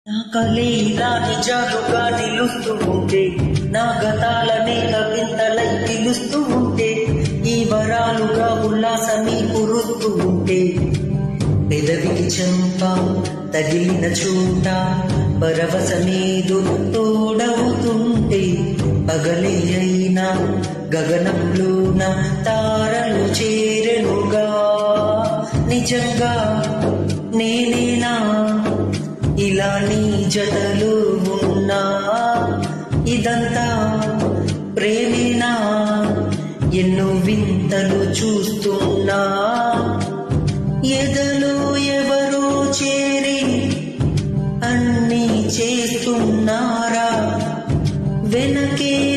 నా కలే ఇలా నిజాలుగా నిలుస్తూ ఉంటే, నా గతాలనే కవింతలై పిలుస్తూ ఉంటే, ఈ వరాలుగా ఉల్లాసమీ కురుస్తూ ఉంటే, పెదవికి చెంప తగిలిన చోట పరవశమేదు తోడవుతుంటే, పగలే అయినా గగనంలోన తారలు చేరెనుగా. నిజంగా నేనేనా ఇలా నీ జతలో ఉన్నా? ఇదంతా ప్రేమేనా? ఎన్నో వింతలు చూస్తున్నా. ఎదలో ఎవరో చేరి అన్నీ చేస్తున్నారా? వెనకే